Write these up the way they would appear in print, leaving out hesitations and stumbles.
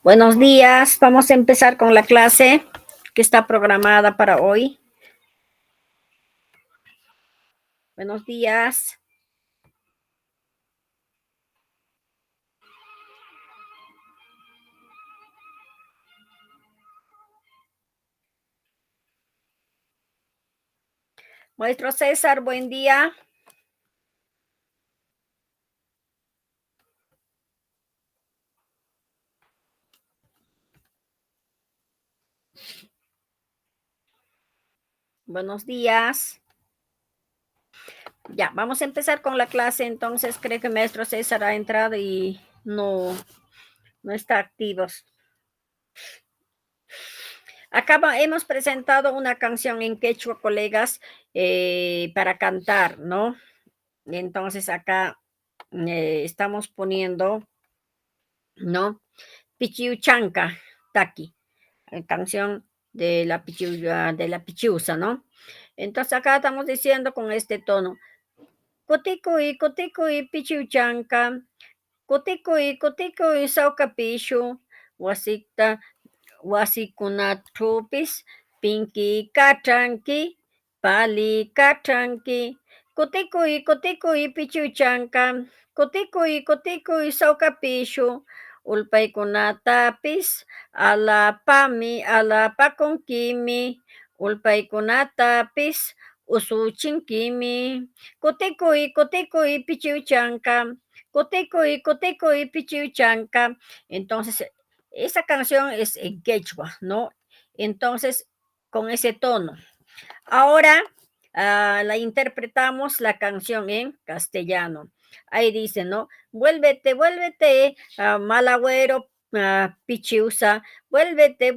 Buenos días, vamos a empezar con la clase que está programada para hoy. Buenos días. Maestro César, buen día. Buenos días. Ya, vamos a empezar con la clase. Entonces, creo que maestro César ha entrado y no está activo. Acá hemos presentado una canción en quechua, colegas, para cantar, ¿no? Entonces, acá estamos poniendo, ¿no? Pichiuchanca, Taki, canción de la Pichiusa, ¿no? Entonces acá estamos diciendo con este tono, Kutikuy, Pichiuchanca, Kutikuy, Saucapishu, Wasikta, Wasikunatupis, Pinky Katranki, Pali Katranki, Kutikuy, Pichiuchanca, Kutikuy, Saucapishu, Ulpaykunatapis, alapakunkimi, Ulpaykunatapis, usuchinkimi, Kutikuy, Pichiuchanca, Kutikuy, Pichiuchanca. Entonces, esa canción es en quechua, ¿no? Entonces, con ese tono. Ahora la interpretamos la canción en castellano. Ahí dice, ¿no? Vuélvete, malagüero, pichiusa. Vuélvete,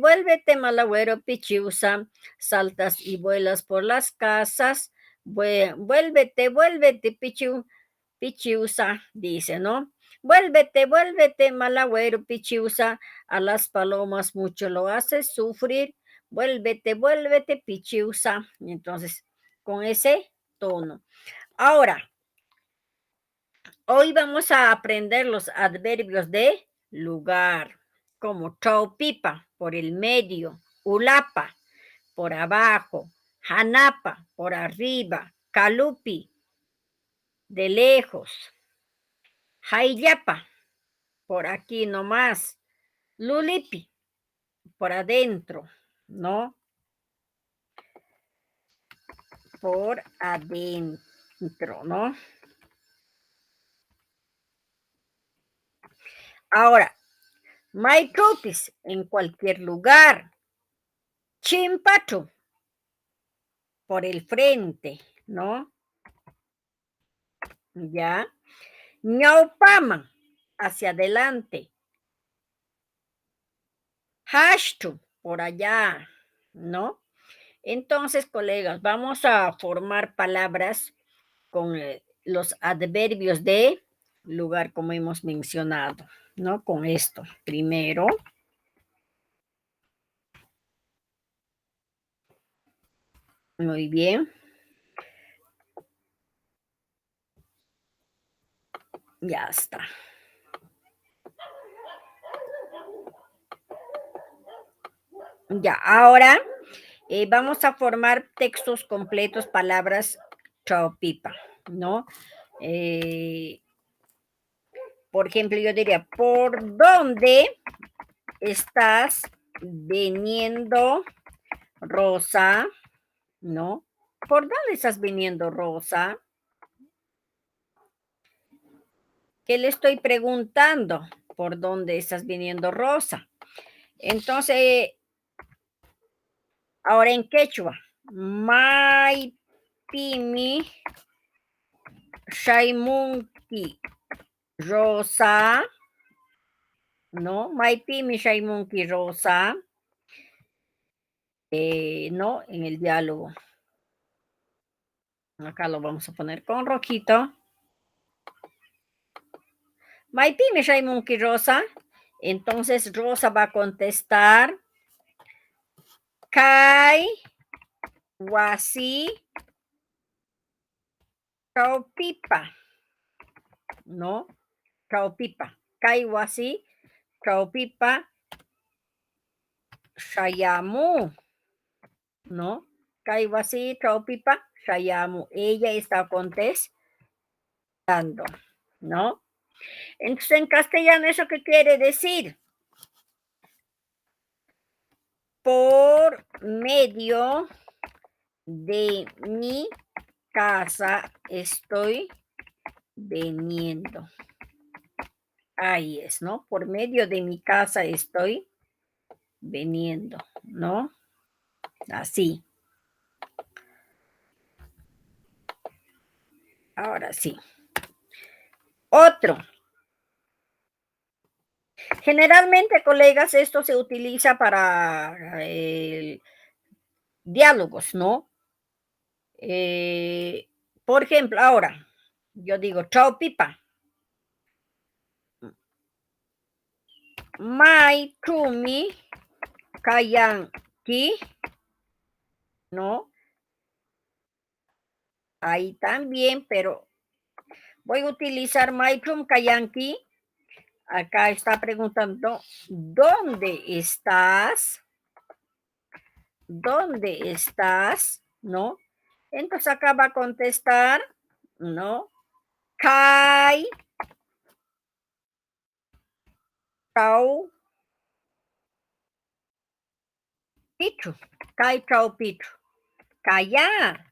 malagüero, pichiusa. Saltas y vuelas por las casas. Vuélvete, pichiusa, dice, ¿no? Vuélvete, malagüero, pichiusa. A las palomas mucho lo haces sufrir. Vuélvete, pichiusa. Entonces, con ese tono. Ahora, hoy vamos a aprender los adverbios de lugar, como chaupipa, por el medio, ulapa, por abajo, janapa, por arriba, calupi, de lejos, jaiyapa, por aquí nomás, lulipi, por adentro, ¿no? Por adentro, ¿no? Ahora, Maicopis, en cualquier lugar. Chimpato, por el frente, ¿no? Ya. Ñaupama, hacia adelante. Hashtu, por allá, ¿no? Entonces, colegas, vamos a formar palabras con los adverbios de lugar, como hemos mencionado, ¿no? Con esto. Primero. Muy bien. Ya está. Ya, ahora vamos a formar textos completos, palabras chaupipa, ¿no? Por ejemplo, yo diría, ¿por dónde estás viniendo, Rosa? ¿No? ¿Por dónde estás viniendo, Rosa? ¿Qué le estoy preguntando? ¿Por dónde estás viniendo, Rosa? Entonces, ahora en quechua, Mai Pimi Shaimunki Rosa, ¿no? Mai Pimi Shaimunki Rosa, ¿no? En el diálogo. Acá lo vamos a poner con rojito. Mai Pimi Shaimunki Rosa. Entonces Rosa va a contestar. Kai Wasi Chaupipa, ¿no? Chaupipa. Kai Wasi Chaupipa. Shayamu, ¿no? Kaiwasi Chaupipa, Shayamu. Ella está contestando, ¿no? Entonces, en castellano, ¿eso qué quiere decir? Por medio de mi casa estoy veniendo. Ahí es, ¿no? Por medio de mi casa estoy veniendo, ¿no? Así. Ahora sí. Otro. Generalmente, colegas, esto se utiliza para diálogos, ¿no? Eh, por ejemplo, ahora, yo digo, chao, Pipa. Mai Chumi Kayan Ki, ¿no? Ahí también, pero voy a utilizar Mai Chum Kayan Ki. Acá está preguntando, ¿dónde estás? ¿Dónde estás? ¿No? Entonces acá va a contestar, ¿no? Kai Chau Pichu. Kai Chau Pichu. Calla,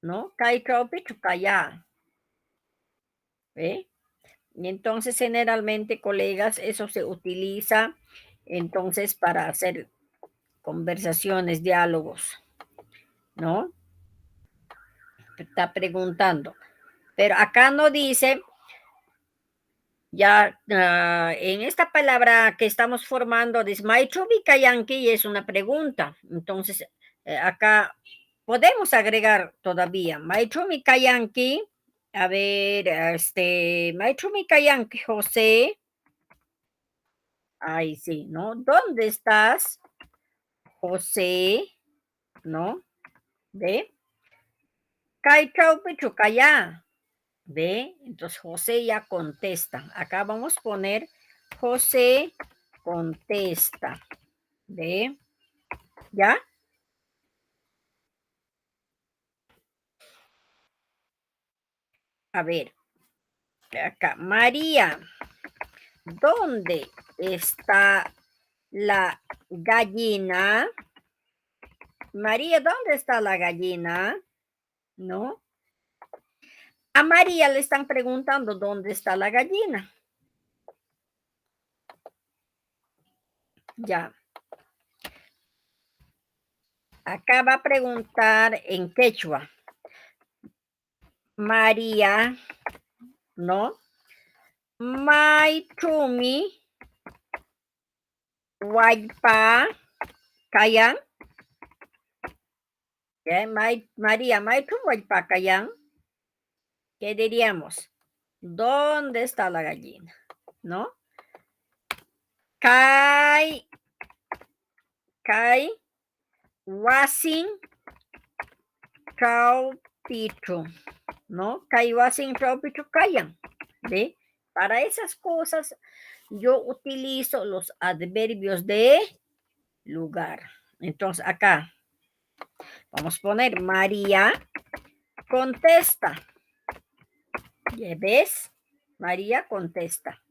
¿no? Kai Chau Pichu, calla. ¿Ve? Y entonces generalmente, colegas, eso se utiliza entonces para hacer conversaciones, diálogos, ¿no? Está preguntando. Pero acá no dice, ya en esta palabra que estamos formando, dice Maichubi Kayanki es una pregunta. Entonces, acá podemos agregar todavía Maichubi Kayanki. A ver, Maichubi Kayanki, José. Ay, sí, ¿no? ¿Dónde estás, José? ¿No? ¿Ve? Kai Pichu, calla. ¿Ve? Entonces José ya contesta. Acá vamos a poner José contesta. ¿Ve? ¿Ya? A ver, acá. María, ¿dónde está la gallina? María, ¿dónde está la gallina? ¿No? A María le están preguntando dónde está la gallina. Ya. Acá va a preguntar en quechua. María, ¿no? Mai Chumi, Waipa, Kayan. María, Mai Chumi, Waipa, Kayan. ¿Qué diríamos? ¿Dónde está la gallina? ¿No? Kai, Wasin, Chau, Pichu. ¿No? Kai, Wasin, Chau, Pichu, Kayan. ¿Ve? Para esas cosas yo utilizo los adverbios de lugar. Entonces acá vamos a poner María contesta. ¿Ya ves? María contesta.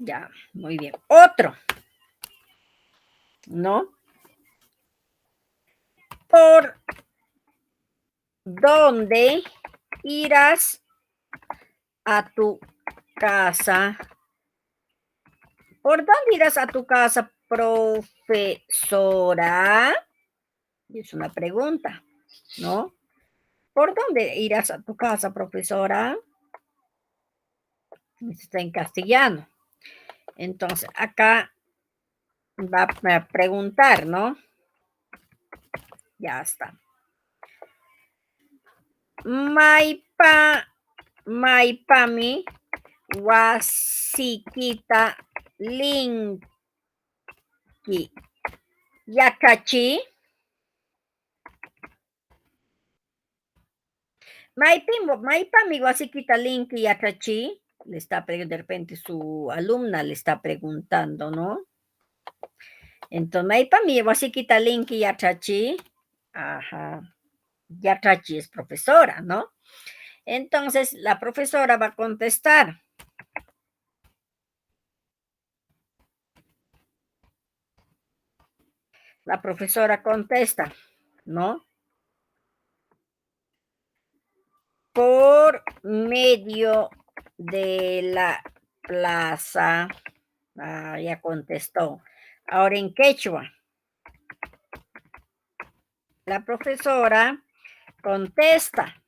Ya, muy bien. Otro, ¿no? ¿Por dónde irás a tu casa? ¿Por dónde irás a tu casa, profesora? Es una pregunta, ¿no? ¿Por dónde irás a tu casa, profesora? Está en castellano. Entonces, acá va a preguntar, ¿no? Ya está. Maipami wasikita linki yakachi. Maipami wasiquita linki yachachi, le está de repente su alumna le está preguntando, ¿no? Entonces, Maipami wasiquita linki yachachi, ajá, yachachi es profesora, ¿no? Entonces, la profesora va a contestar. La profesora contesta, ¿no? Por medio de la plaza, ya contestó. Ahora en quechua, la profesora contesta.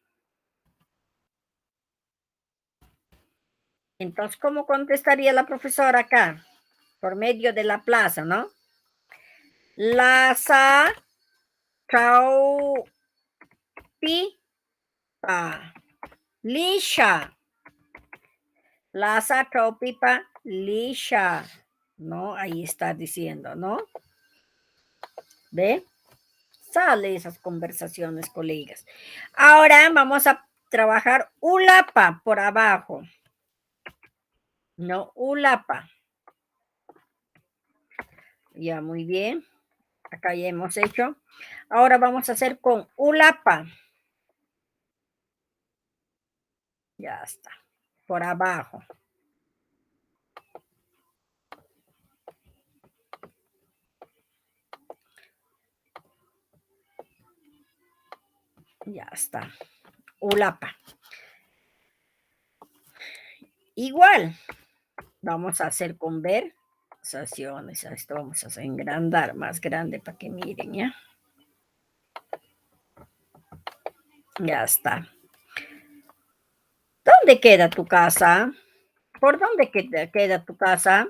Entonces, ¿cómo contestaría la profesora acá? Por medio de la plaza, ¿no? Lasa Chaupipa Lisha. Lasa Chaupipa Lisha. ¿No? Ahí está diciendo, ¿no? ¿Ve? Sale esas conversaciones, colegas. Ahora vamos a trabajar ulapa por abajo. No, ulapa. Ya, muy bien. Acá ya hemos hecho. Ahora vamos a hacer con ulapa. Ya está. Por abajo. Ya está. Ulapa. Igual. Vamos a hacer conversaciones. Esto vamos a engrandar más grande para que miren, ¿ya? Ya está. ¿Dónde queda tu casa? ¿Por dónde queda tu casa?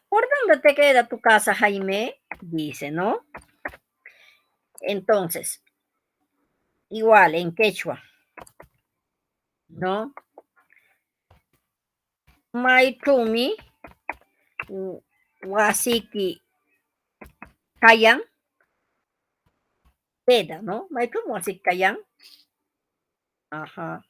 ¿Por dónde te queda tu casa, Jaime? Dice, ¿no? Entonces, igual en quechua, ¿no? Maitumi, wasiki, kayan, queda, ¿no? Maitumi, wasiki, kayan. Ajá.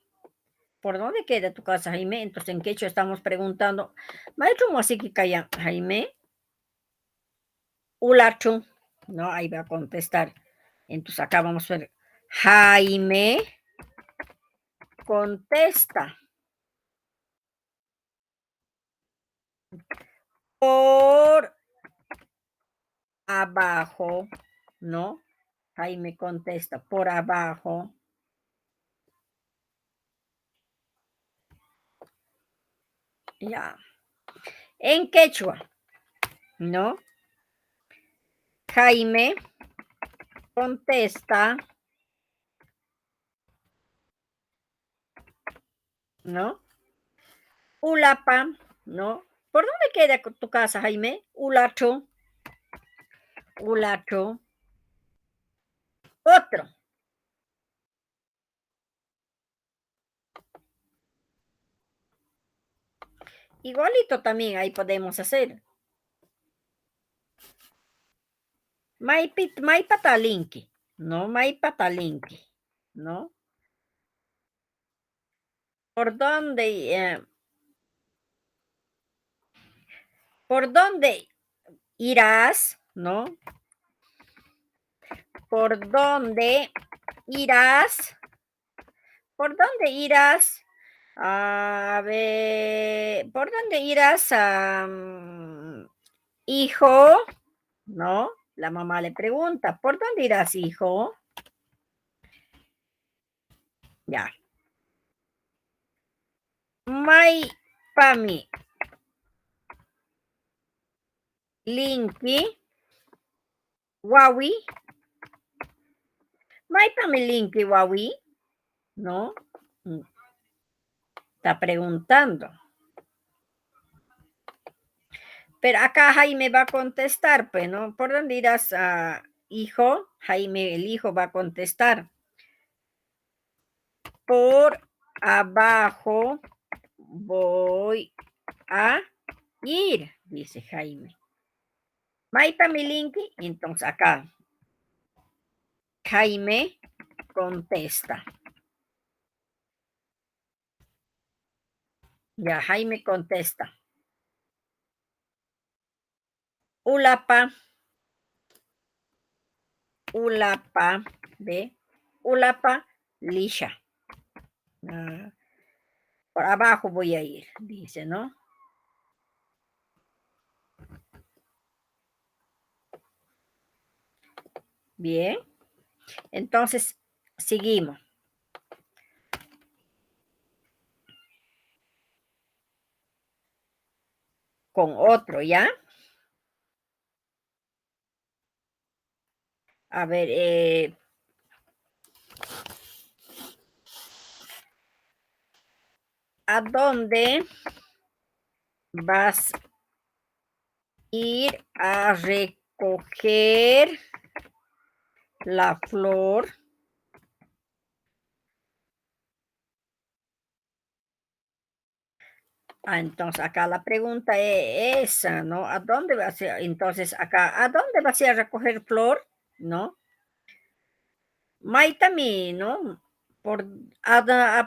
¿Por dónde queda tu casa, Jaime? Entonces, en quechua estamos preguntando, Maitumi, wasiki, kayan, Jaime. Ulachu, ¿no? Ahí va a contestar. Entonces, acá vamos a ver, Jaime contesta. Por abajo, ¿no? Jaime contesta, por abajo. Ya. En quechua, ¿no? Jaime contesta, ¿no? Ulapa, ¿no? ¿Por dónde queda tu casa, Jaime? Ulacho. Ulacho. Otro. Igualito también ahí podemos hacer. Mai patalinki, ¿no? Mai patalinki, ¿no? ¿Por dónde irás, ¿no? ¿Por dónde irás? ¿Por dónde irás? A ver, ¿por dónde irás, hijo? ¿No? La mamá le pregunta, ¿por dónde irás, hijo? Ya. Mai pami linki wawi. Mai pami linki wawi, ¿no? Está preguntando. Pero acá Jaime va a contestar, pues, ¿no? ¿Por dónde irás, hijo? Jaime, el hijo, va a contestar. Por abajo voy a ir, dice Jaime. Maipa Milinki, entonces acá Jaime contesta. Ya, Jaime contesta. Ulapa, Ulapa, ¿ve? Ulapa, Lisha. Ah, por abajo voy a ir, dice, ¿no? Bien, entonces seguimos con otro, ¿ya? A ver, ¿a dónde vas a ir a recoger la flor? Entonces acá la pregunta es esa, ¿no? ¿A dónde vas a, entonces acá, ¿a dónde vas a ir a recoger flor? ¿No? Maitami, ¿no? Por,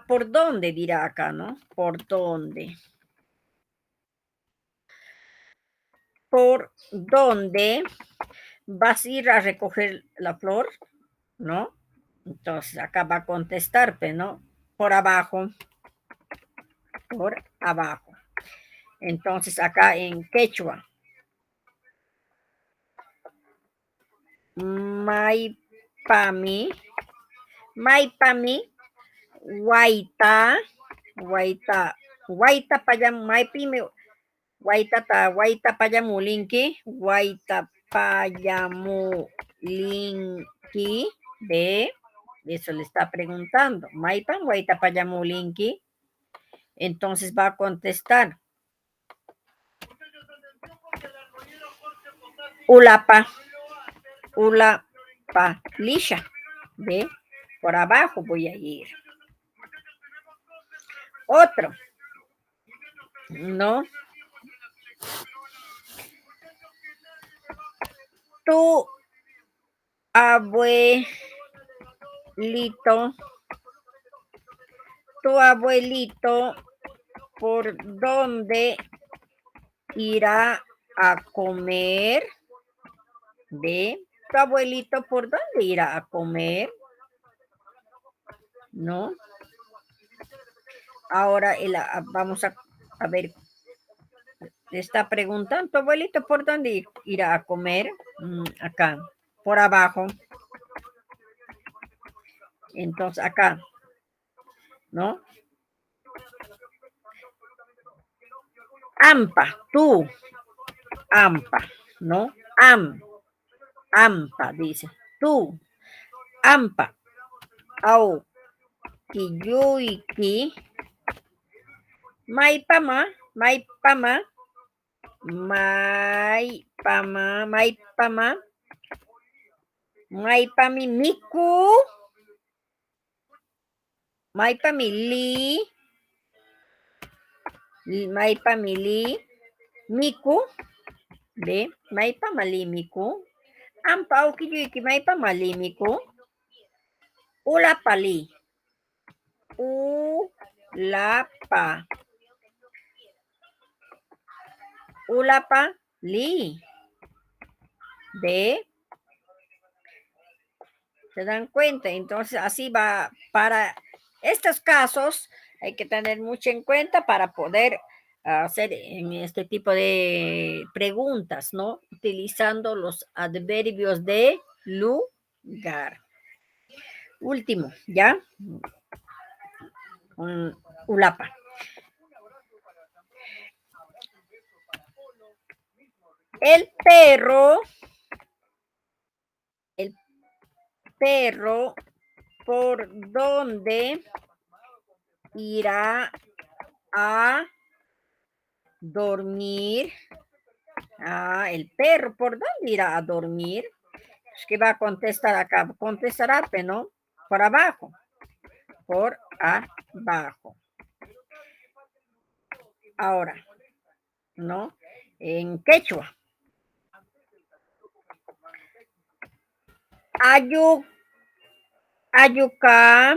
¿por dónde dirá acá, no? ¿Por dónde? ¿Por dónde vas a ir a recoger la flor? ¿No? Entonces acá va a contestar, ¿no? Por abajo, por abajo. Entonces acá en quechua. Maipami, Maipami, Guaita, Guaita, Guaita payam, Maipimi, Guaita payamulinki, Guaita payamulinki, ¿ve? Eso le está preguntando. Maipan, Guaita payamulinki. Entonces va a contestar. Ulapa, Ulapa, Lisha, ¿ve? Por abajo voy a ir. Otro, ¿no? Tu abuelito, ¿por dónde irá a comer? ¿Ve? Tu abuelito, ¿por dónde irá a comer? ¿No? Ahora vamos a ver, le está preguntando, ¿tu abuelito por dónde irá a comer? Acá, por abajo. Entonces, acá, ¿no? Ampa, tú, ampa, ¿no? Ampa, dice, tú, ampa, au, kiyuiki, maipama, maipama, maipama, maipami miku, maipami maipami miku, ¿ve? Maipama miku, ampa au kiyuiki maipama miku, ulapali, ulapa, ulapa li, ¿ve? ¿Se dan cuenta? Entonces, así va. Para estos casos, hay que tener mucho en cuenta para poder hacer en este tipo de preguntas, ¿no? Utilizando los adverbios de lugar. Último, ¿ya? Ulapa. El perro, ¿por dónde irá a dormir? El perro, ¿por dónde irá a dormir? Es que va a contestar acá, contestará, pero no, por abajo, por abajo. Ahora, ¿no? En quechua. Ayu, ayuka,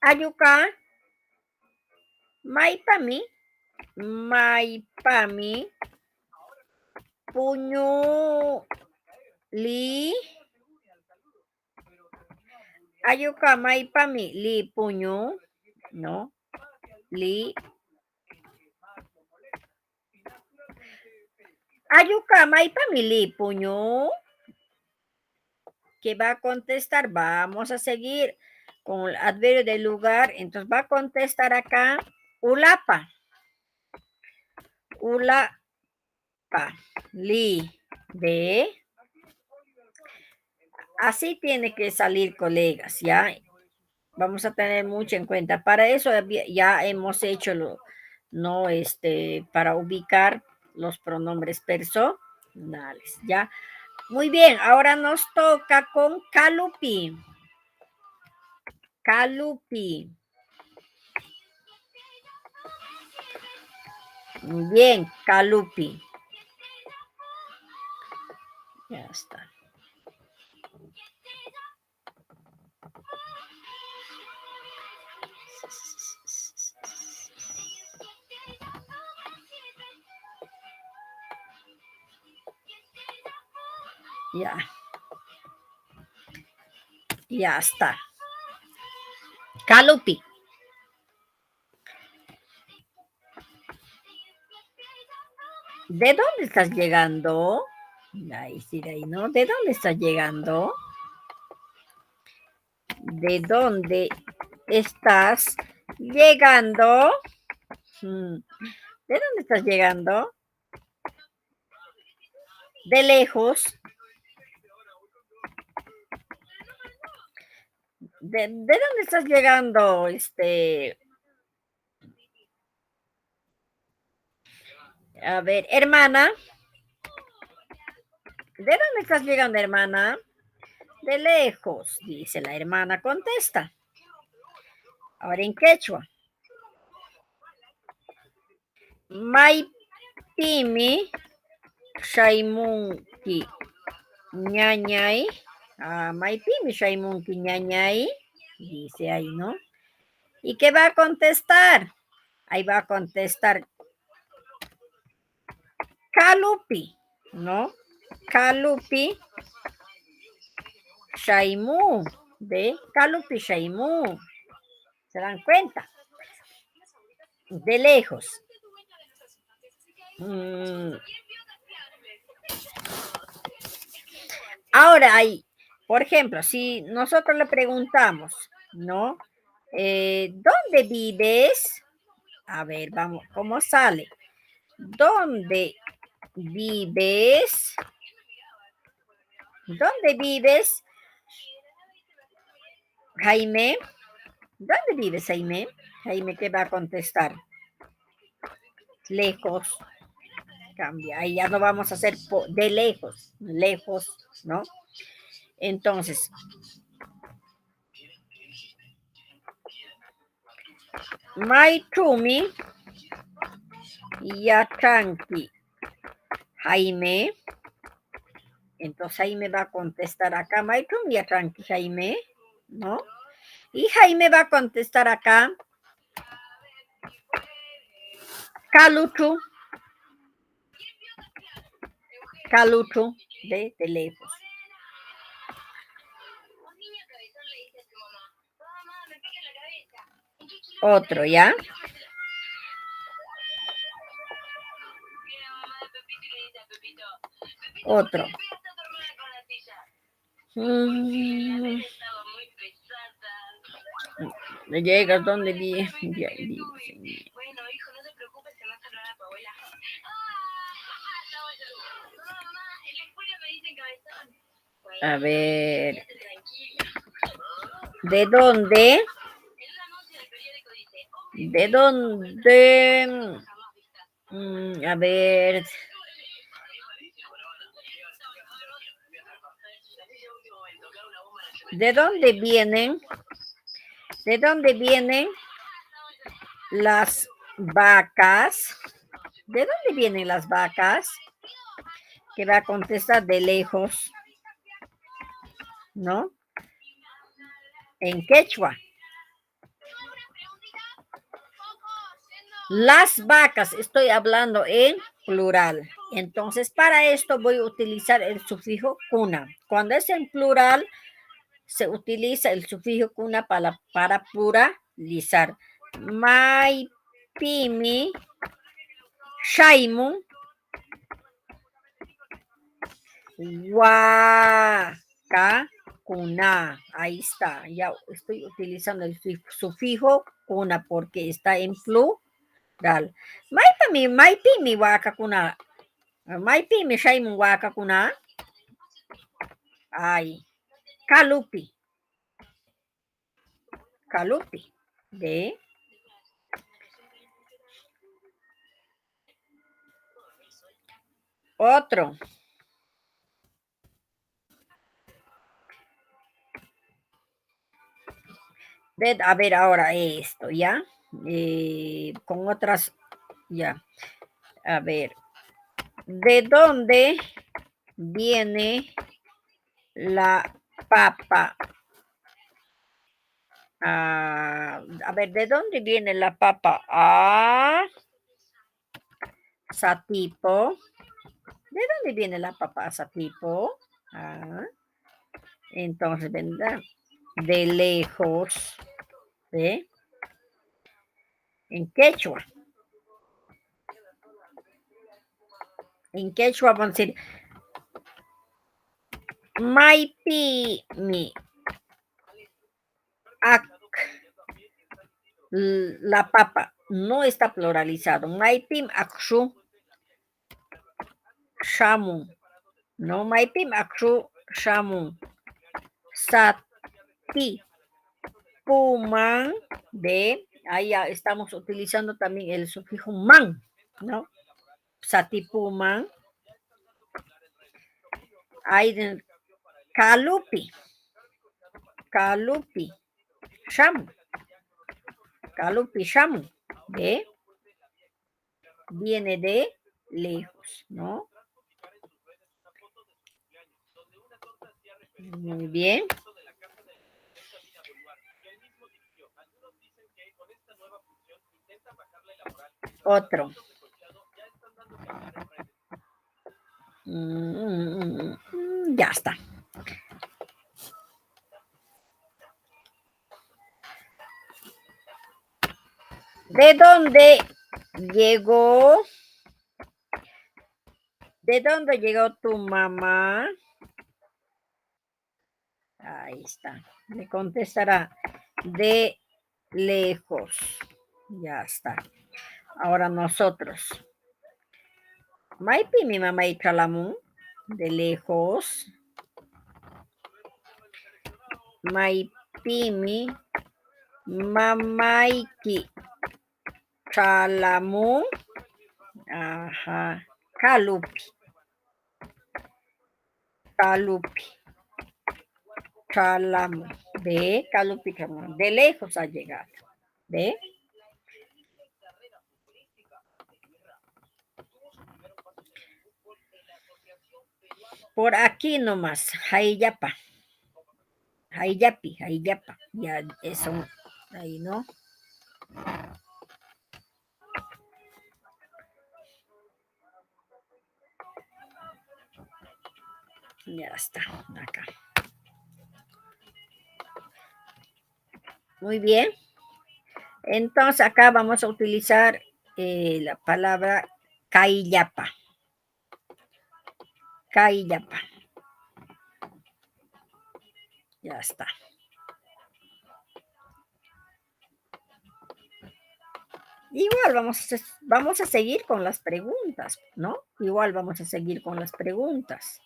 ayuka, maipami, maipami, punyu, li, ayuka, maipami, li, punyu, no, li, ayuka, maipami, li, punyu. ¿Qué va a contestar? Vamos a seguir con el adverbio del lugar. Entonces va a contestar acá ulapa. Ulapa. Li. De. Así tiene que salir, colegas, ¿ya? Vamos a tener mucho en cuenta. Para eso ya hemos hecho no, para ubicar los pronombres personales, ¿ya? Muy bien, ahora nos toca con Calupi. Calupi. Bien, Calupi. Ya está. Ya. Ya está. Calupi. ¿De dónde estás llegando? Ahí sí, de ahí, ¿no? ¿De dónde estás llegando? ¿De dónde estás llegando? ¿De dónde estás llegando? De lejos. ¿De dónde estás llegando? A ver, hermana. ¿De dónde estás llegando, hermana? De lejos, dice la hermana, contesta. Ahora en quechua. Maipimi, shaimunki, ñañay. Maipimi, shaimunki, ñañay. Dice ahí, ¿no? ¿Y qué va a contestar? Ahí va a contestar Calupi, ¿no? Calupi, Shaimu, de Calupi, Shaimu. ¿Se dan cuenta? De lejos. Ahora ahí, por ejemplo, si nosotros le preguntamos, ¿no? ¿Dónde vives? A ver, vamos, ¿cómo sale? ¿Dónde vives? ¿Dónde vives? Jaime. ¿Dónde vives, Jaime? Jaime, ¿qué va a contestar? Lejos. Cambia. Ahí ya no vamos a hacer de lejos. Lejos, ¿no? Entonces, Maitumi Yachanki Jaime. Entonces Jaime va a contestar acá. Maitumi Yachanki Jaime, ¿no? Y Jaime va a contestar acá. Caluchu. Caluchu de lejos. Otro, ¿ya? Otro. ¿Le llegas donde vive? Bueno, hijo, no te preocupes, se va a saludar a tu abuela. Mamá, en la escuela me dicen cabezón. A ver. ¿De dónde? ¿De dónde? A ver. ¿De dónde vienen? ¿De dónde vienen las vacas? ¿De dónde vienen las vacas? Que va a contestar de lejos. ¿no? En quechua. Las vacas, estoy hablando en plural. Entonces, para esto voy a utilizar el sufijo cuna. Cuando es en plural, se utiliza el sufijo cuna para pluralizar. Mai, pimi, shaimun, cuna. Ahí está. Ya estoy utilizando el sufijo cuna porque está en plural. Mai pimi wakakuna. Mai pimi shaimun wakakuna. Ay. Calupi. Calupi. De otro. A ver ahora esto, ¿ya? Con otras, ya. A ver. ¿De dónde viene la papa? A ver, ¿de dónde viene la papa? Satipo. ¿De dónde viene la papa? Satipo. Entonces vendrá de lejos. ¿Sí? En quechua. En quechua vamos a decir Maipi mi ak la papa no está pluralizado. Maipim akshu shamun. No, maipim akshu shamun. Sati puman de ahí ya estamos utilizando también el sufijo man, ¿no? Satipuman. Hay calupi. Calupi. Shamu. Calupi shamu. ¿Ve? Viene de lejos, ¿no? Muy bien. Otro. Ya está. ¿De dónde llegó? ¿De dónde llegó tu mamá? Ahí está. Me contestará de lejos. Ya está. Ahora nosotros. Maipi mi mamá y Chalamun. De lejos. Maipi mi mamaiki Chalamun. Ajá. Calupi. Calupi. Chalamun. ¿Ve? Calupi Chalamun. De lejos ha llegado. ¿Ve? Por aquí nomás, Jayapa. Jayapi, Jayapa. Ya, eso, ahí, ¿no? Ya está, acá. Muy bien. Entonces, acá vamos a utilizar la palabra Caillapa. Caillapa. Ya está. Igual vamos a seguir con las preguntas, ¿no? Igual vamos a seguir con las preguntas.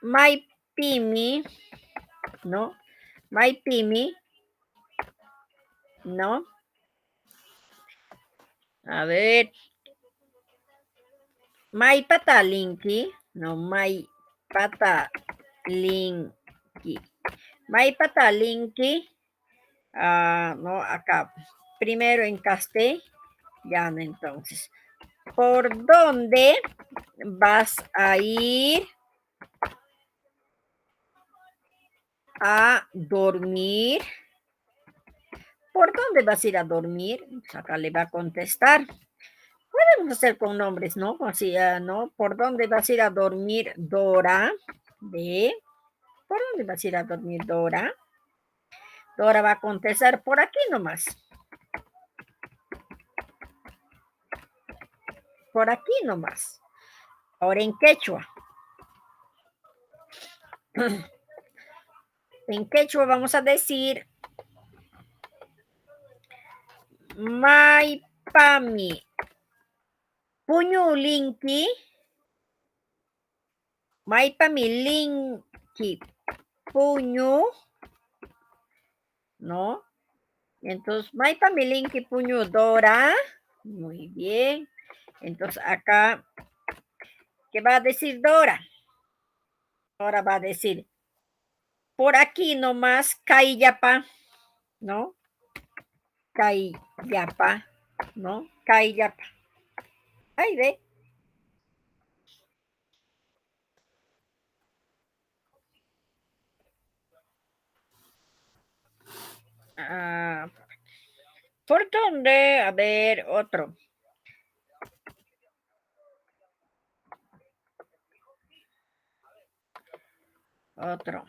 Maipimi, ¿no? Maipimi, ¿no? A ver. Mai patalinki, no, mai patalinki. Mai patalinki, no, acá. Primero en castellano, entonces. ¿Por dónde? vas a ir a dormir. ¿Por dónde vas a ir a dormir? Pues acá le va a contestar. Podemos hacer con nombres, ¿no? Así, ¿no? ¿Por dónde vas a ir a dormir, Dora? ¿De? ¿Por dónde vas a ir a dormir, Dora? Dora va a contestar por aquí nomás. Por aquí nomás. Ahora en quechua. En quechua vamos a decir Maipami Puñulinki. Maipami Linki Puñu. ¿No? Entonces, Maipami Linki Puñu Dora. Muy bien. Entonces, acá, ¿qué va a decir Dora? Ahora va a decir, por aquí nomás, Caillapa, ¿no? Caillapa, ¿no? Caillapa. Ahí ve. Ah, ¿por dónde? A ver, otro. Otro.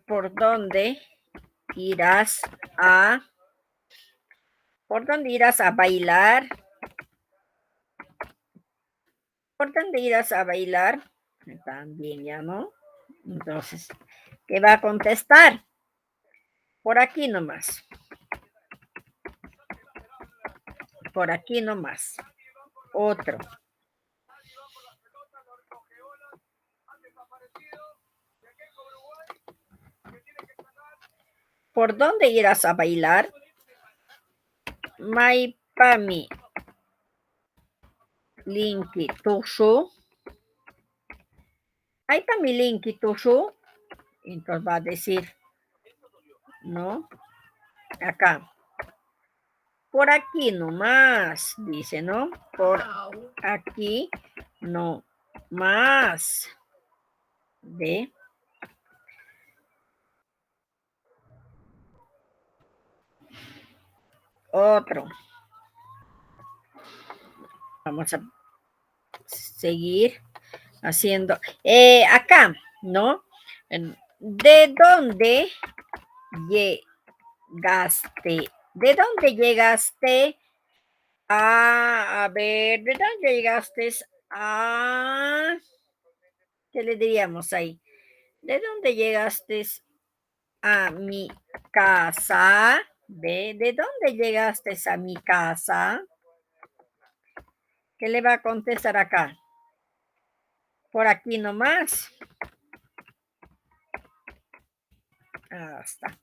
¿Por dónde irás a... ¿Por dónde irás a bailar? ¿Por dónde irás a bailar? También ya, ¿no? Entonces, ¿qué va a contestar? Por aquí nomás. Por aquí nomás. Otro. ¿Por dónde irás a bailar? Maipami Linki Tushu. Maipami Linki Tushu. Entonces va a decir, ¿no? Acá. Por aquí nomás, dice, ¿no? Por aquí no más. ¿Ve? Otro. Vamos a seguir haciendo. Acá, ¿no? ¿De dónde llegaste? ¿De dónde llegaste? A ver, ¿de dónde llegaste a... ¿Qué le diríamos ahí? ¿De dónde llegaste a mi casa? ¿De dónde llegaste a mi casa? ¿Qué le va a contestar acá? Por aquí nomás. Está.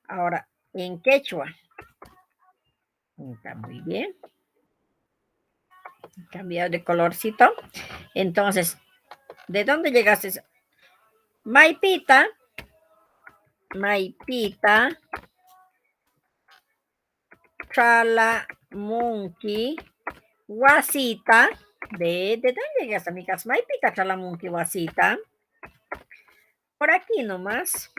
Ahora, en quechua. Está muy bien. Cambiado de colorcito. Entonces, ¿de dónde llegaste? Maipita. Maipita. Chalamunki. Wasita. ¿De dónde llegaste, amigas? Maipita, Chalamunki, Wasita. Por aquí nomás.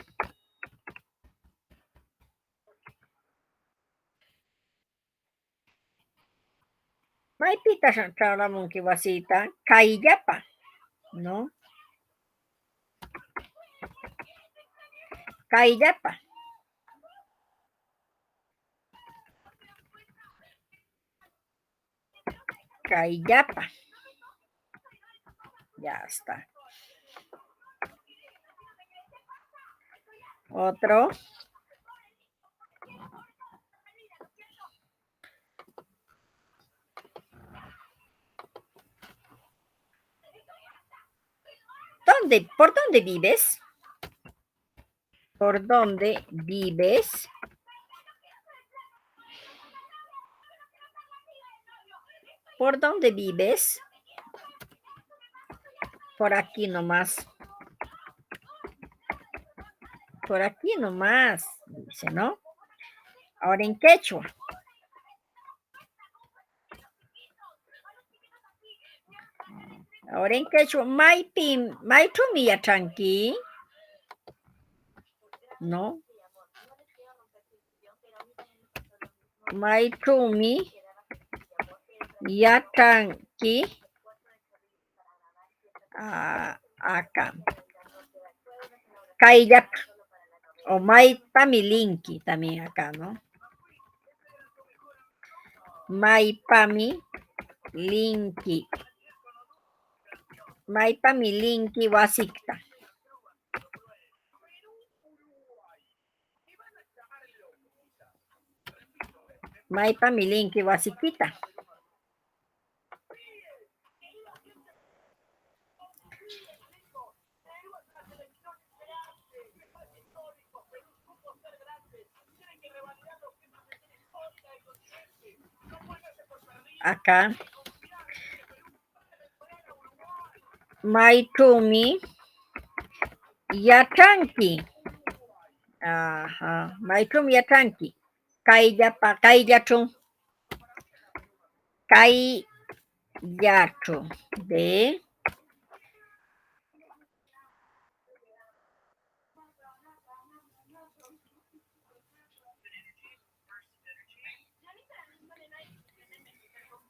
Maipita, Chalamunki, Wasita. Caillapa, ¿no? Caillapa. Caillapa. Ya está. Otro. ¿Dónde? ¿Por dónde vives? ¿Por dónde vives? ¿Por dónde vives? Por aquí nomás. Por aquí nomás, dice, ¿no? Ahora en quechua. Ahora en quechua. Maitumi ya tranqui. No. Maitumi ya tranqui. Acá. Kayak. O Maipami linki también acá, ¿no? Maipami linki. Maipami linki wasikta. Maipami linki wasikita. Acá. Maitumi ya tranqui. Ajá. Maitumi ya tranqui. Kaiyachun. Kaiyachu. De.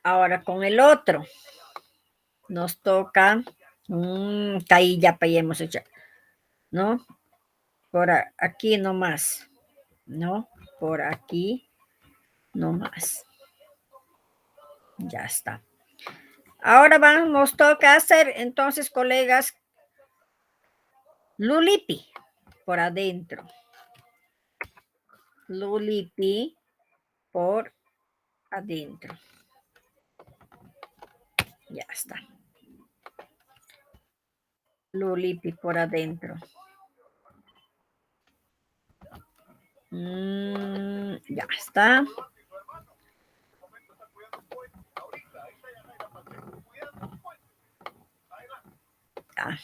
Ahora con el otro. Nos toca. Kaiyapa ya hemos hecho. ¿No? Por aquí nomás. ¿No? Por aquí nomás. Ya está. Ahora nos toca hacer, entonces, colegas, lulipi por adentro. Lulipi por adentro. Ya está. Lulipi por adentro. Ya está. Ya.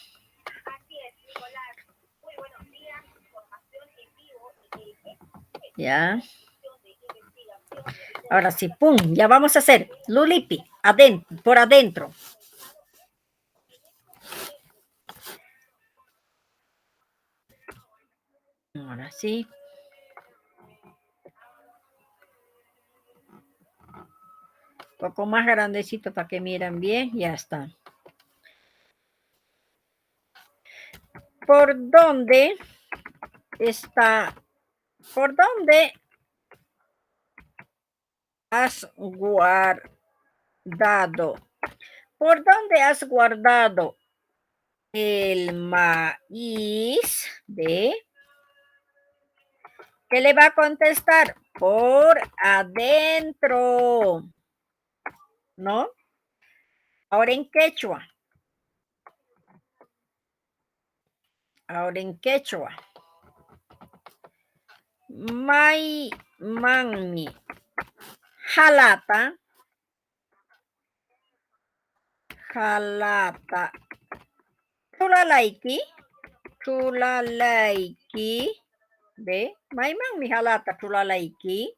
Ya. Ahora sí, pum, ya vamos a hacer lulipi adentro, por adentro. Ahora sí. Un poco más grandecito para que miren bien, ya está. ¿Por dónde está? ¿Por dónde has guardado? ¿Por dónde has guardado el maíz? ¿De? ¿Qué le va a contestar? Por adentro. ¿No? Ahora en quechua. Ahora en quechua. Mai manmi. Jalata. Jalata. Tulalaiki. Tulalaiki. ¿Ve? Mai manmi jalata tulalaiki.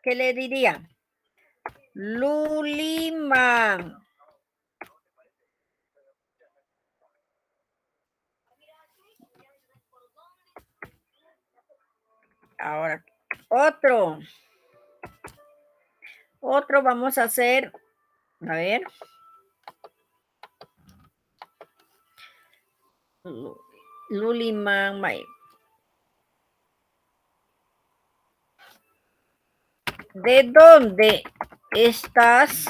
¿Qué le diría? Luliman. Ahora, otro. Otro vamos a hacer. A ver. Luliman. ¿De dónde estás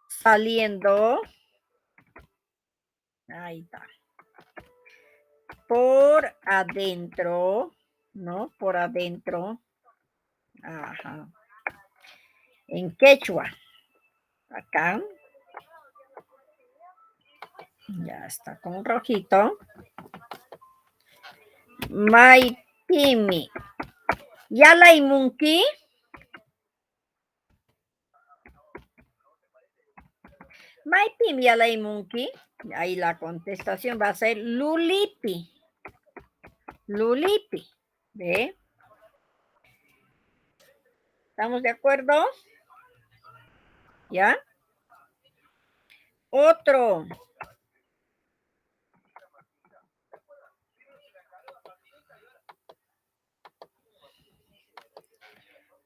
saliendo? Ahí está. Por adentro, ¿no? Por adentro. Ajá. En quechua. Acá. Ya está con rojito. Maipimi. Yalaimunki. Maipimi Yalaimunki. Ahí la contestación va a ser lulipi. Lulipi. ¿Ve? ¿Estamos de acuerdo? ¿Ya? Otro.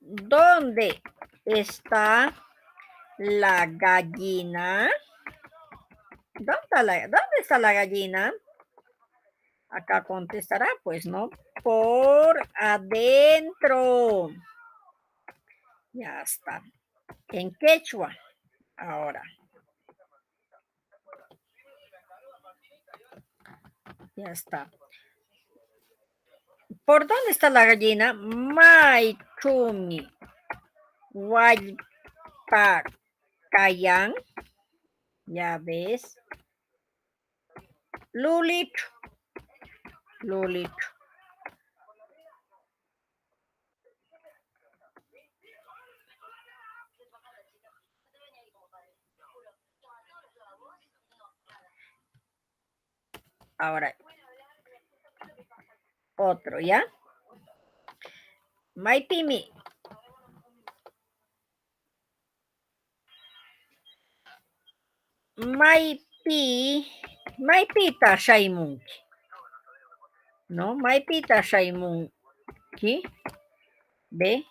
¿Dónde está la gallina? ¿Dónde está la gallina? Acá contestará, pues no, por adentro. Ya está. En quechua. Ahora, ya está. ¿Por dónde está la gallina? Maichumi. Huaypacayan. Ya ves. Lulito. Lulito. Ahora, otro, ¿ya? Maipimi. Maipi. Maipita shaimunki. ¿No? Maipita shaimunki. ¿Ve?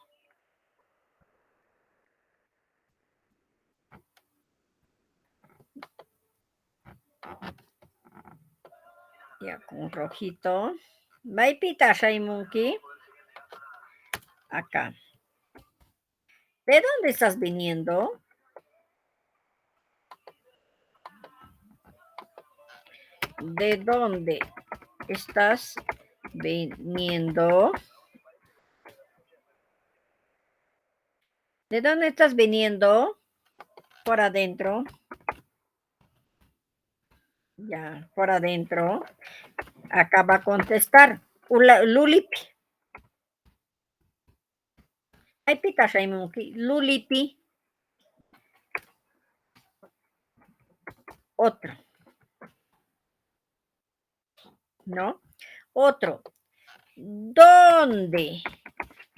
Ya con rojito. Maipita shaimunki. Acá. ¿De dónde estás viniendo? ¿De dónde estás viniendo? ¿De dónde estás viniendo? Por adentro. Ya, por adentro. Acá va a contestar. Lulipi. Ay, pita shaimuki. Lulipi. Otro. ¿No? Otro. ¿Dónde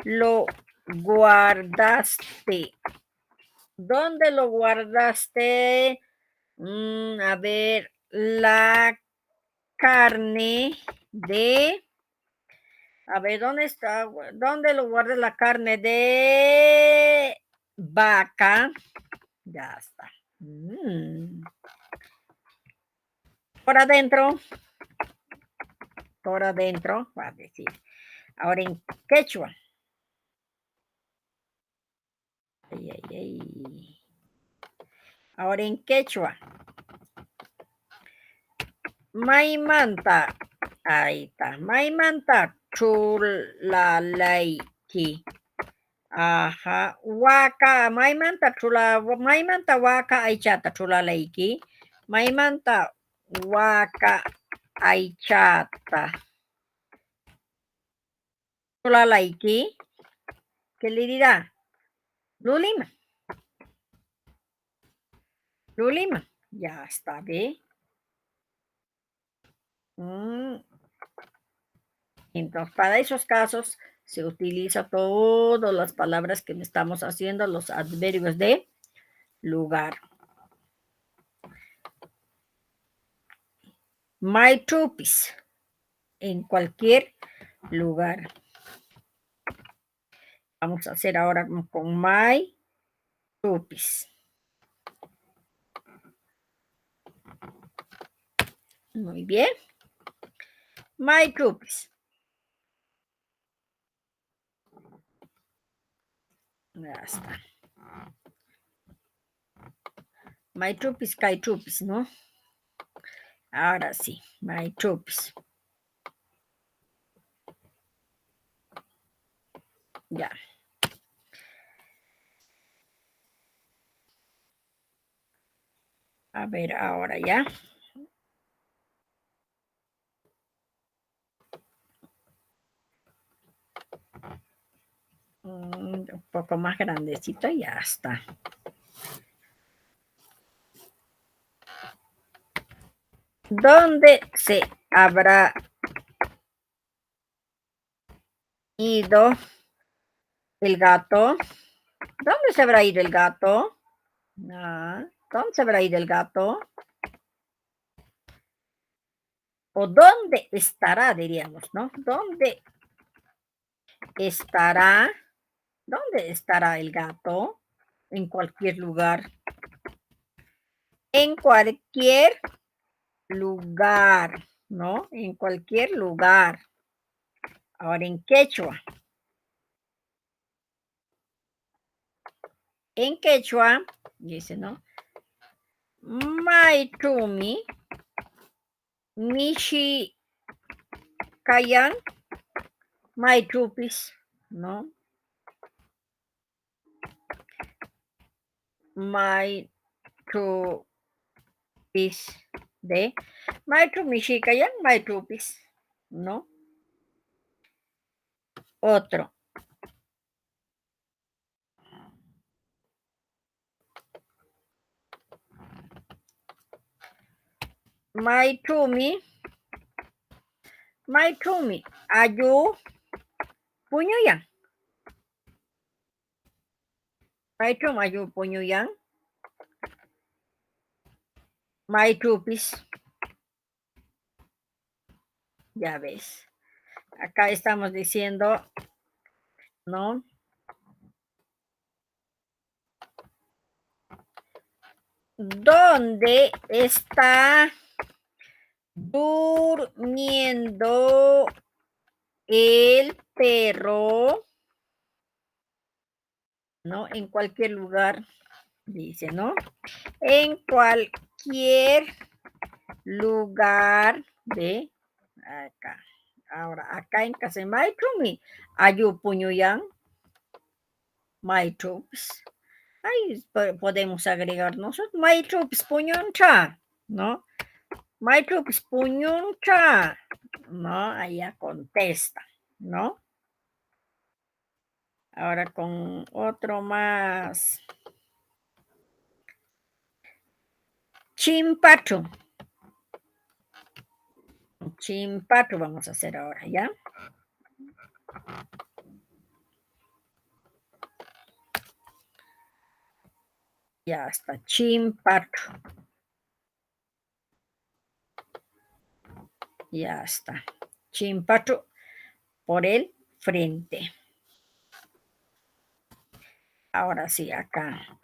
lo guardaste? ¿Dónde lo guardaste? A ver, la carne de... A ver, ¿dónde está? ¿Dónde lo guardas la carne de vaca? Ya está. Por adentro. Por adentro, va a decir. Ahora en quechua. Ay, ay, ay. Ahora en quechua. Maimanta. Ahí está. Maimanta chulalaiki. Ajá. Waka. Maimanta waka aichata chulalaiki. Maimanta waka aichata. Chulalaiki. ¿Qué le dirá? Lulima. Lulima. Ya está, ¿ve? Entonces, para esos casos se utiliza todas las palabras que estamos haciendo, los adverbios de lugar. My trupis, en cualquier lugar. Vamos a hacer ahora con my trupis. Muy bien. My trupis. Ya está. My trupis, kai trupis, ¿no? Ahora sí, my trupis. Ya. A ver, ahora ya. Un poco más grandecito y ya está. ¿Dónde se habrá ido el gato? ¿Dónde se habrá ido el gato? Ah, ¿dónde se habrá ido el gato? O dónde estará, diríamos, ¿no? Estará? ¿Dónde estará el gato? En cualquier lugar. En cualquier lugar, ¿no? En cualquier lugar. Ahora en quechua. En quechua, dice, ¿no? Maitumi, Mishi Kayan, Maitupis, ¿no? Maitupis de Maitumishi Kayan, Maitupis, ¿no? Otro. Maitumi, ayu, puñuyan. Maitum, ayu, puñuyan. Maitupis. Ya ves. Acá estamos diciendo, ¿no? ¿Dónde está durmiendo el perro? ¿No? En cualquier lugar, dice, ¿no? En cualquier lugar de acá. Ahora, acá en casa de Maitrumi, ayu puñuyan, Maitrums. Ahí podemos agregar nosotros, Maitrums puñuncha, ¿no? Maitrums puñuncha, ¿no? Allá contesta, ¿no? Ahora con otro más. Chimpacho. Chimpacho vamos a hacer ahora, ¿ya? Ya está, chimpacho. Ya está. Chimpacho por el frente. Ahora sí, acá.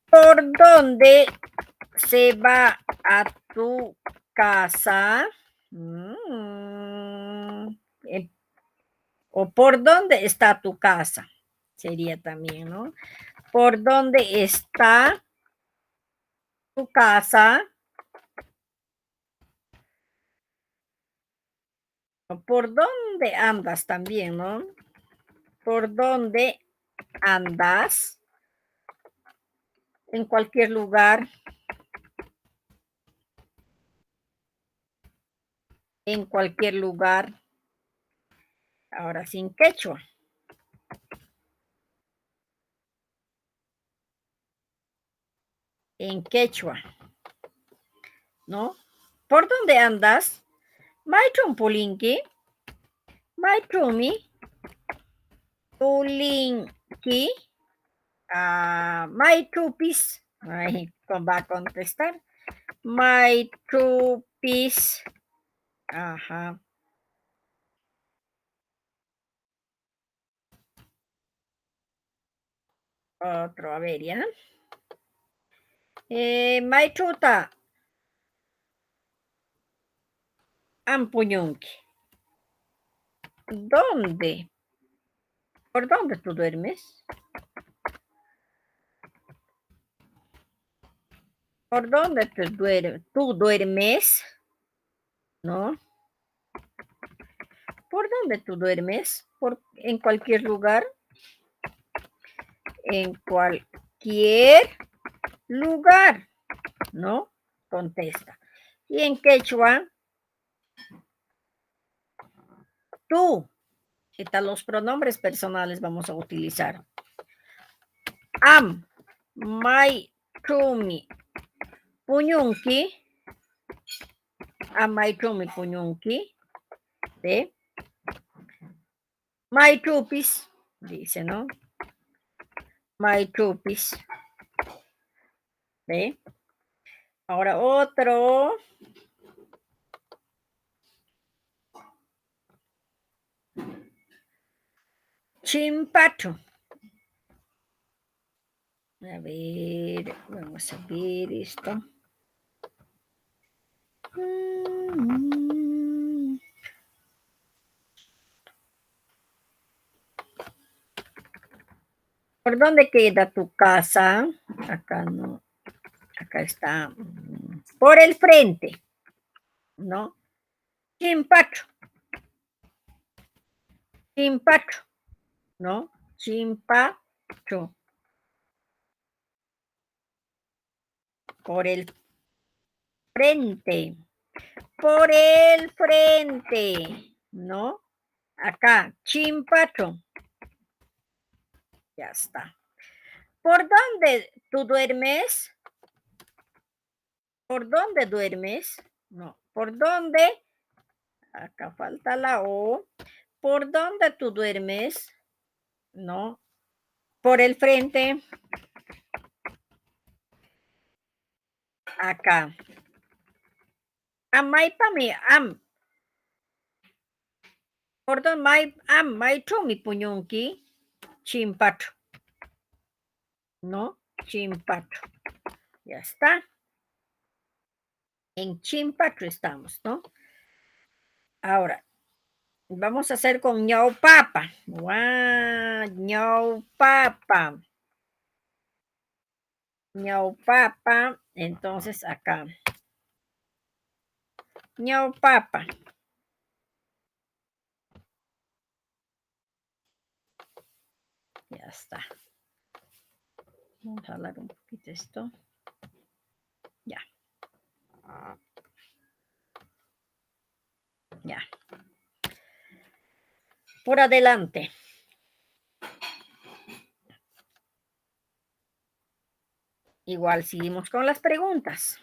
¿Por dónde se va a tu casa? O por dónde está tu casa. Sería también, ¿no? ¿Por dónde está tu casa? O ¿por dónde andas también, no? ¿Por dónde andas? En cualquier lugar. En cualquier lugar. Ahora sin quechua. En quechua. ¿No? ¿Por dónde andas? Maitrum Pulinki. Maitrumi. Pulinki. Maitrupis. Ahí va a contestar. Maitrupis. Ajá. Otro, a ver, ¿ya? Maitruta. Ampuñunki. ¿Dónde? ¿Por dónde tú duermes? ¿Por dónde tú duermes? ¿No? ¿Por dónde tú duermes? ¿En cualquier lugar? En cualquier lugar, ¿no? Contesta. Y en quechua, tú. ¿Qué tal los pronombres personales vamos a utilizar? Am, mai, chumi, puñunki, Amaychumi puñunki. ¿Ve? Maychupis, dice, ¿no? Maychupis. ¿Ve? Ahora otro. Chimpacho. A ver, vamos a ver esto. ¿Por dónde queda tu casa? Acá no. Acá está. Por el frente, ¿no? Chimpacho. Chimpacho, ¿no? Chimpacho. Por el frente. Por el frente, ¿no? Acá, chimpacho. Ya está. ¿Por dónde tú duermes? ¿Por dónde duermes? No. ¿Por dónde? Acá falta la O. ¿Por dónde tú duermes? No. Por el frente. Acá. Amaipami, am. ¿Por dónde mai chumi puñunki? Chimpacho. ¿No? Chimpacho. Ya está. En Chimpacho estamos, ¿no? Ahora, vamos a hacer con ñaupapa. ¡Guau! Ñaupapa. Ñaupapa. Entonces acá. Ñaupapa. Ya está. Vamos a jalar un poquito esto. Ya. Ya. Por adelante. Igual seguimos con las preguntas.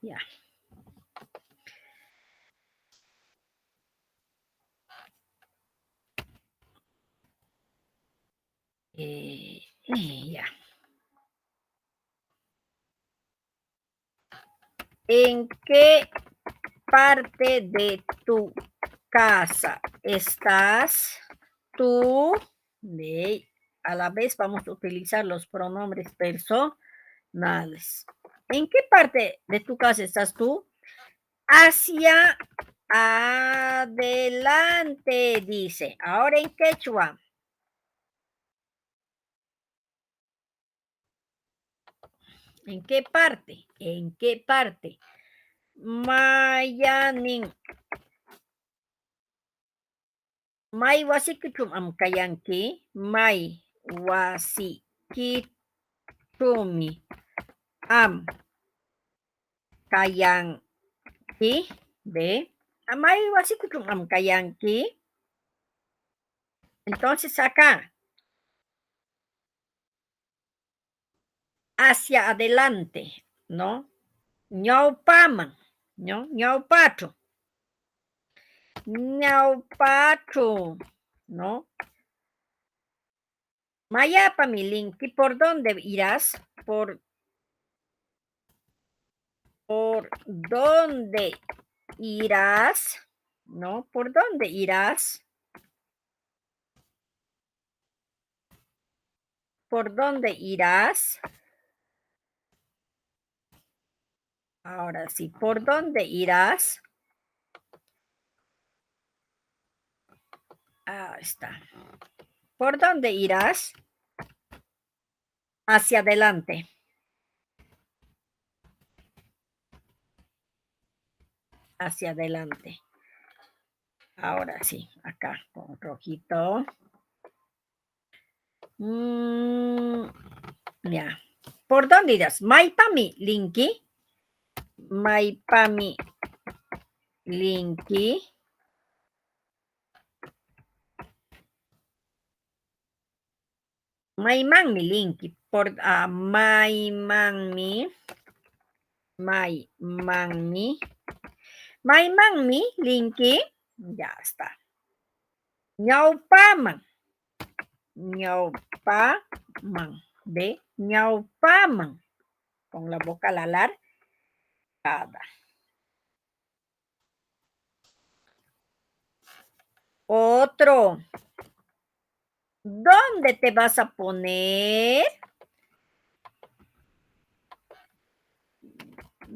Ya. Ya. ¿En qué parte de tu casa estás tú? A la vez vamos a utilizar los pronombres personales. ¿En qué parte de tu casa estás tú? Hacia adelante, dice. Ahora en quechua. ¿En qué parte? ¿En qué parte? Mayanin. May wasikichum am kayanki. May wasikichumi am kayanki. ¿Ve? May wasikichum am kayanki. Entonces acá. Hacia adelante, ¿no? Ñaupaman, ¿no? Ñaupacho. Ñaupacho, ¿no? Mayapa, mi linki, ¿por dónde irás? ¿Por dónde irás? ¿No? ¿Por dónde irás? ¿Por dónde irás? Ahora sí, ¿por dónde irás? Ah, está. ¿Por dónde irás? Hacia adelante. Hacia adelante. Ahora sí, acá con rojito. Ya. ¿Por dónde irás? Maipami, Linky. Maipami, Linky. Maimán, mi Linky. por my man mi. My man mi. My man mi, Linky. Ya está. Ñaupaman. Ñaupaman. ¿Ve? Ñaupaman. Con la boca alargada. Otro. ¿Dónde te vas a poner?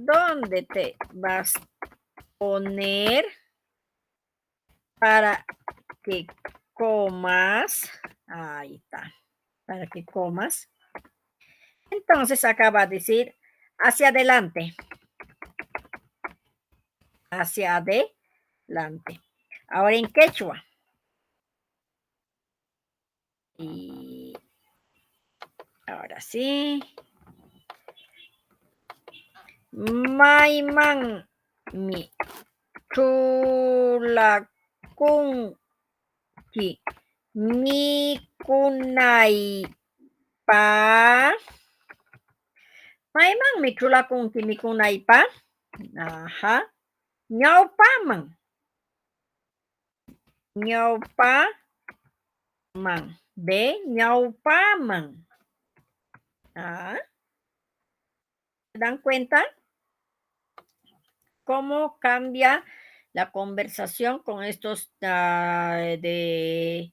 ¿Dónde te vas a poner para que comas? Ahí está. Para que comas. Entonces acaba de decir hacia adelante. Hacia adelante. Ahora en quechua. Y ahora sí. Maiman mi chulakunki mikunai pa. Maiman mi chulakunki mikunai pa. Ajá. Ñaupaman. Ñaupaman. ¿Ve? Ñaupaman. ¿Ah? ¿Se dan cuenta cómo cambia la conversación con estos de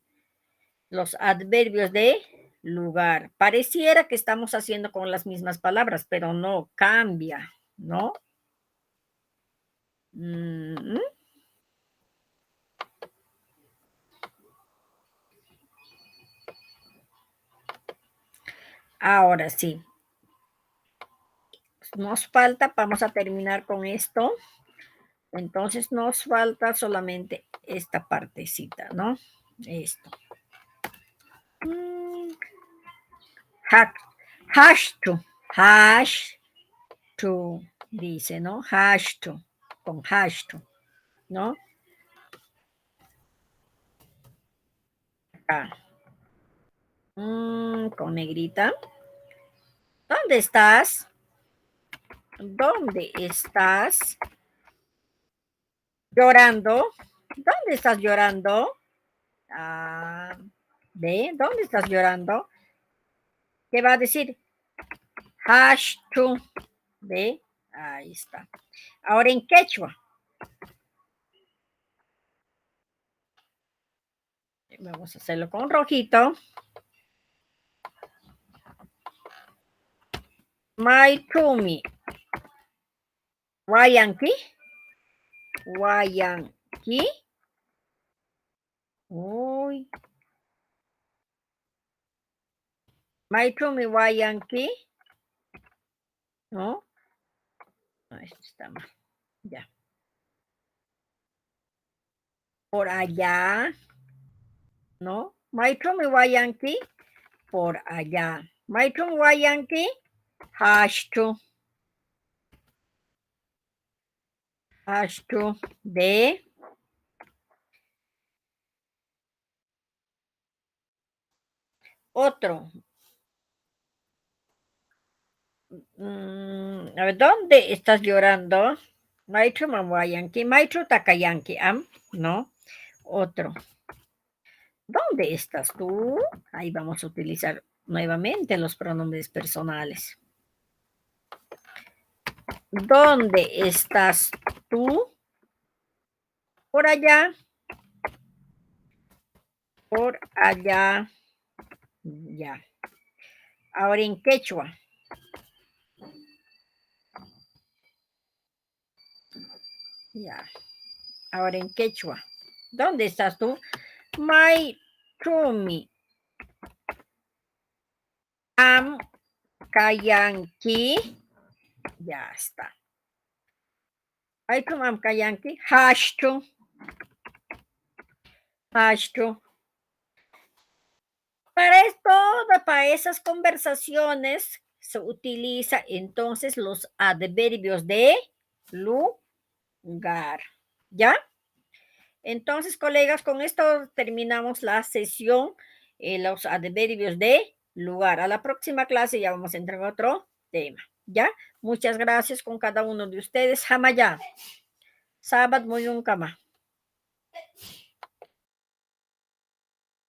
los adverbios de lugar? Pareciera que estamos haciendo con las mismas palabras, pero no, cambia, ¿no? Ahora sí. Nos falta, vamos a terminar con esto. Entonces nos falta solamente esta partecita, ¿no? Esto. Hash to, dice, ¿no? Hash to, con hash to, ¿no? Acá. Con negrita. ¿Dónde estás? ¿Dónde estás? Llorando. ¿Dónde estás llorando? ¿Ve? ¿Dónde estás llorando? ¿Qué va a decir? Hash to. ¿Ve? Ahí está. Ahora en quechua. Vamos a hacerlo con rojito. Maitumi. Wayanki. Wayanki. Uy. Maitumi Wayanki. ¿No? No, esto está mal. Ya. Por allá. ¿No? Maitumi Wayanki. Por allá. Maitumi Wayanki. Hashtu. Hashtu de otro. A ver, ¿dónde estás llorando? Maitru Mamayanki, Maitru Takayanki, ¿no? Otro. ¿Dónde estás tú? Ahí vamos a utilizar nuevamente los pronombres personales. ¿Dónde estás tú? Por allá. Por allá. Ya. Ahora en quechua. Ya. Ahora en quechua. ¿Dónde estás tú? My Trumi. Am Kayanki. Ya está. My Trumi Am Kayanki. Hashtu. Hashtu. Para esto, para esas conversaciones se utiliza entonces los adverbios de lugar. ¿Ya? Entonces, colegas, con esto terminamos la sesión, los adverbios de lugar. A la próxima clase ya vamos a entrar en otro tema, ¿ya? Muchas gracias con cada uno de ustedes. Hamaya. Sabat mo yung kama.